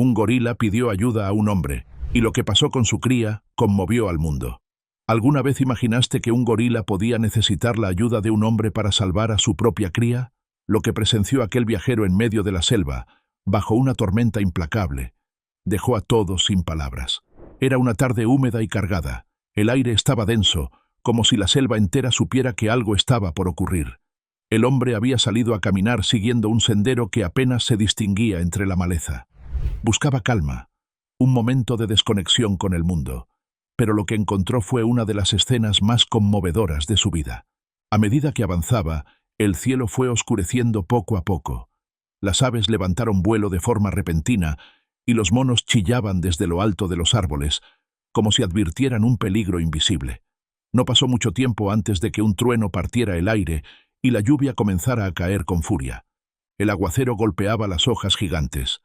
Un gorila pidió ayuda a un hombre, y lo que pasó con su cría conmovió al mundo. ¿Alguna vez imaginaste que un gorila podía necesitar la ayuda de un hombre para salvar a su propia cría? Lo que presenció aquel viajero en medio de la selva, bajo una tormenta implacable, dejó a todos sin palabras. Era una tarde húmeda y cargada. El aire estaba denso, como si la selva entera supiera que algo estaba por ocurrir. El hombre había salido a caminar siguiendo un sendero que apenas se distinguía entre la maleza. Buscaba calma, un momento de desconexión con el mundo, pero lo que encontró fue una de las escenas más conmovedoras de su vida. A medida que avanzaba, el cielo fue oscureciendo poco a poco. Las aves levantaron vuelo de forma repentina y los monos chillaban desde lo alto de los árboles, como si advirtieran un peligro invisible. No pasó mucho tiempo antes de que un trueno partiera el aire y la lluvia comenzara a caer con furia. El aguacero golpeaba las hojas gigantes.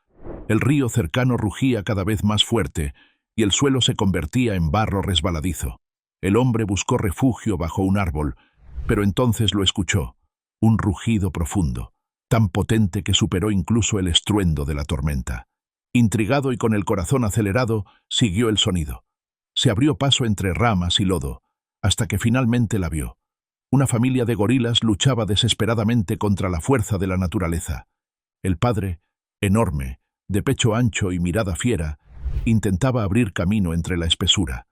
El río cercano rugía cada vez más fuerte y el suelo se convertía en barro resbaladizo. El hombre buscó refugio bajo un árbol, pero entonces lo escuchó, un rugido profundo, tan potente que superó incluso el estruendo de la tormenta. Intrigado y con el corazón acelerado, siguió el sonido. Se abrió paso entre ramas y lodo, hasta que finalmente la vio. Una familia de gorilas luchaba desesperadamente contra la fuerza de la naturaleza. El padre, enorme, de pecho ancho y mirada fiera, intentaba abrir camino entre la espesura.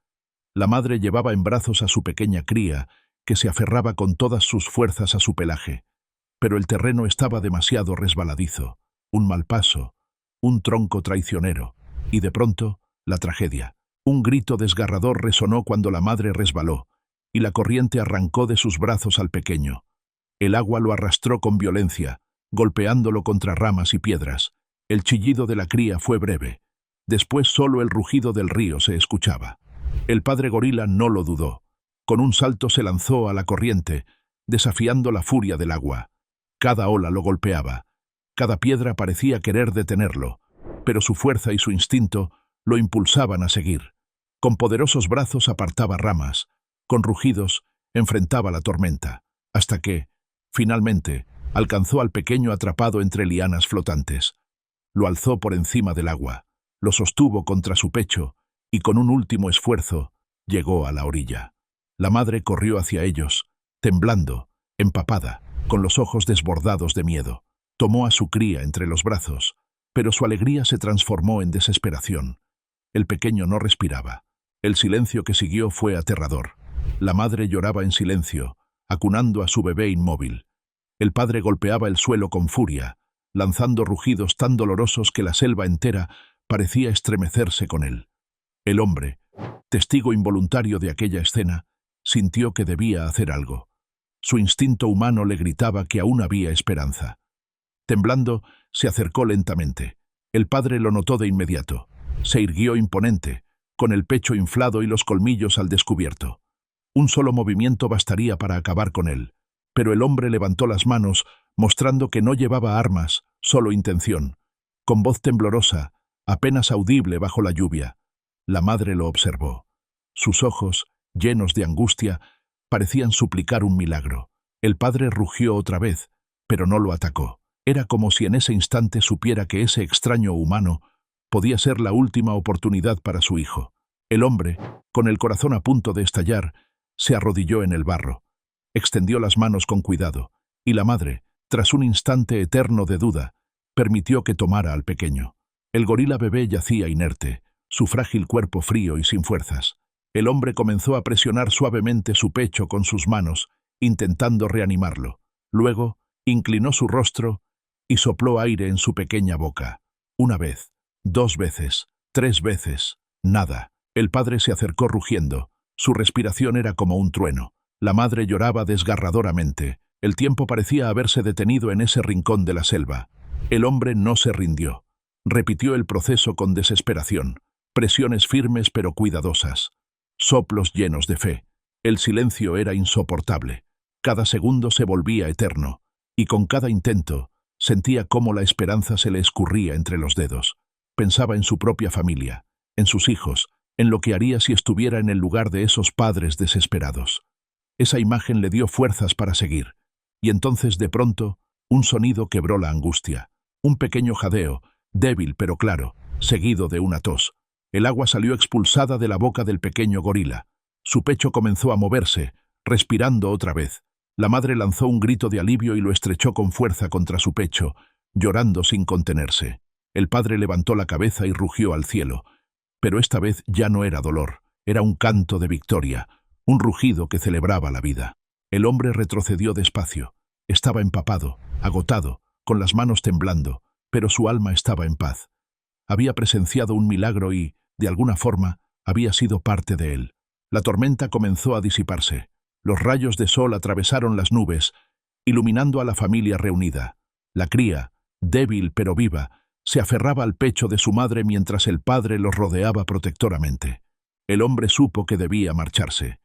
La madre llevaba en brazos a su pequeña cría, que se aferraba con todas sus fuerzas a su pelaje. Pero el terreno estaba demasiado resbaladizo, un mal paso, un tronco traicionero, y de pronto, la tragedia. Un grito desgarrador resonó cuando la madre resbaló, y la corriente arrancó de sus brazos al pequeño. El agua lo arrastró con violencia, golpeándolo contra ramas y piedras. El chillido de la cría fue breve. Después solo el rugido del río se escuchaba. El padre gorila no lo dudó. Con un salto se lanzó a la corriente, desafiando la furia del agua. Cada ola lo golpeaba. Cada piedra parecía querer detenerlo, pero su fuerza y su instinto lo impulsaban a seguir. Con poderosos brazos apartaba ramas, con rugidos enfrentaba la tormenta, hasta que, finalmente, alcanzó al pequeño atrapado entre lianas flotantes. Lo alzó por encima del agua, lo sostuvo contra su pecho y con un último esfuerzo llegó a la orilla. La madre corrió hacia ellos, temblando, empapada, con los ojos desbordados de miedo. Tomó a su cría entre los brazos, pero su alegría se transformó en desesperación. El pequeño no respiraba. El silencio que siguió fue aterrador. La madre lloraba en silencio, acunando a su bebé inmóvil. El padre golpeaba el suelo con furia, lanzando rugidos tan dolorosos que la selva entera parecía estremecerse con él. El hombre, testigo involuntario de aquella escena, sintió que debía hacer algo. Su instinto humano le gritaba que aún había esperanza. Temblando, se acercó lentamente. El padre lo notó de inmediato. Se irguió imponente, con el pecho inflado y los colmillos al descubierto. Un solo movimiento bastaría para acabar con él, pero el hombre levantó las manos, mostrando que no llevaba armas, solo intención. Con voz temblorosa, apenas audible bajo la lluvia, la madre lo observó. Sus ojos, llenos de angustia, parecían suplicar un milagro. El padre rugió otra vez, pero no lo atacó. Era como si en ese instante supiera que ese extraño humano podía ser la última oportunidad para su hijo. El hombre, con el corazón a punto de estallar, se arrodilló en el barro. Extendió las manos con cuidado, y la madre, tras un instante eterno de duda, permitió que tomara al pequeño. El gorila bebé yacía inerte, su frágil cuerpo frío y sin fuerzas. El hombre comenzó a presionar suavemente su pecho con sus manos, intentando reanimarlo. Luego, inclinó su rostro y sopló aire en su pequeña boca. Una vez, 2 veces, 3 veces, nada. El padre se acercó rugiendo. Su respiración era como un trueno. La madre lloraba desgarradoramente. El tiempo parecía haberse detenido en ese rincón de la selva. El hombre no se rindió. Repitió el proceso con desesperación. Presiones firmes pero cuidadosas. Soplos llenos de fe. El silencio era insoportable. Cada segundo se volvía eterno. Y con cada intento, sentía cómo la esperanza se le escurría entre los dedos. Pensaba en su propia familia, en sus hijos, en lo que haría si estuviera en el lugar de esos padres desesperados. Esa imagen le dio fuerzas para seguir. Y entonces, de pronto, un sonido quebró la angustia. Un pequeño jadeo, débil pero claro, seguido de una tos. El agua salió expulsada de la boca del pequeño gorila. Su pecho comenzó a moverse, respirando otra vez. La madre lanzó un grito de alivio y lo estrechó con fuerza contra su pecho, llorando sin contenerse. El padre levantó la cabeza y rugió al cielo. Pero esta vez ya no era dolor, era un canto de victoria, un rugido que celebraba la vida. El hombre retrocedió despacio. Estaba empapado, agotado, con las manos temblando, pero su alma estaba en paz. Había presenciado un milagro y, de alguna forma, había sido parte de él. La tormenta comenzó a disiparse. Los rayos de sol atravesaron las nubes, iluminando a la familia reunida. La cría, débil pero viva, se aferraba al pecho de su madre mientras el padre los rodeaba protectoramente. El hombre supo que debía marcharse.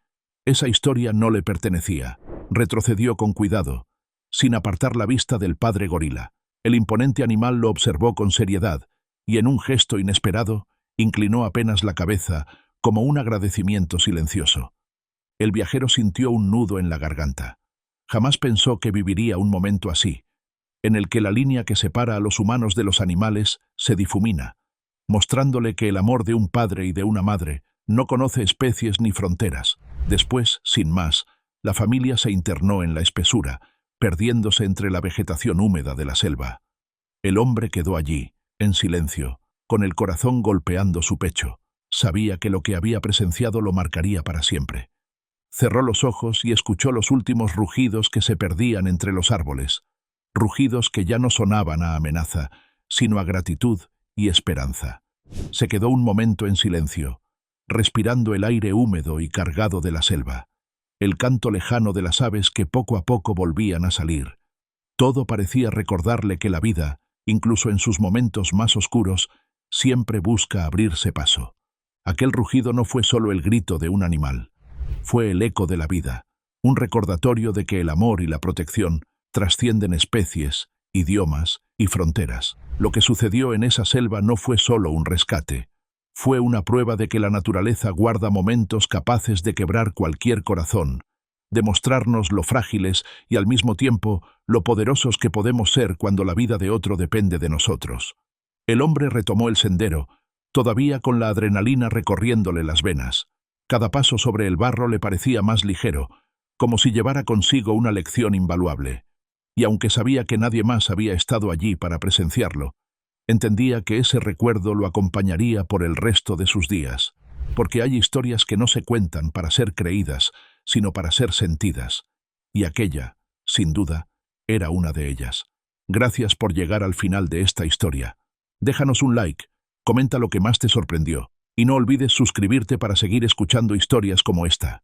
Esa historia no le pertenecía. Retrocedió con cuidado, sin apartar la vista del padre gorila. El imponente animal lo observó con seriedad y, en un gesto inesperado, inclinó apenas la cabeza como un agradecimiento silencioso. El viajero sintió un nudo en la garganta. Jamás pensó que viviría un momento así, en el que la línea que separa a los humanos de los animales se difumina, mostrándole que el amor de un padre y de una madre no conoce especies ni fronteras. Después, sin más, la familia se internó en la espesura, perdiéndose entre la vegetación húmeda de la selva. El hombre quedó allí, en silencio, con el corazón golpeando su pecho. Sabía que lo que había presenciado lo marcaría para siempre. Cerró los ojos y escuchó los últimos rugidos que se perdían entre los árboles, rugidos que ya no sonaban a amenaza, sino a gratitud y esperanza. Se quedó un momento en silencio, respirando el aire húmedo y cargado de la selva, el canto lejano de las aves que poco a poco volvían a salir. Todo parecía recordarle que la vida, incluso en sus momentos más oscuros, siempre busca abrirse paso. Aquel rugido no fue solo el grito de un animal, fue el eco de la vida, un recordatorio de que el amor y la protección trascienden especies, idiomas y fronteras. Lo que sucedió en esa selva no fue solo un rescate, fue una prueba de que la naturaleza guarda momentos capaces de quebrar cualquier corazón, de mostrarnos lo frágiles y al mismo tiempo lo poderosos que podemos ser cuando la vida de otro depende de nosotros. El hombre retomó el sendero, todavía con la adrenalina recorriéndole las venas. Cada paso sobre el barro le parecía más ligero, como si llevara consigo una lección invaluable. Y aunque sabía que nadie más había estado allí para presenciarlo, entendía que ese recuerdo lo acompañaría por el resto de sus días, porque hay historias que no se cuentan para ser creídas, sino para ser sentidas. Y aquella, sin duda, era una de ellas. Gracias por llegar al final de esta historia. Déjanos un like, comenta lo que más te sorprendió, y no olvides suscribirte para seguir escuchando historias como esta.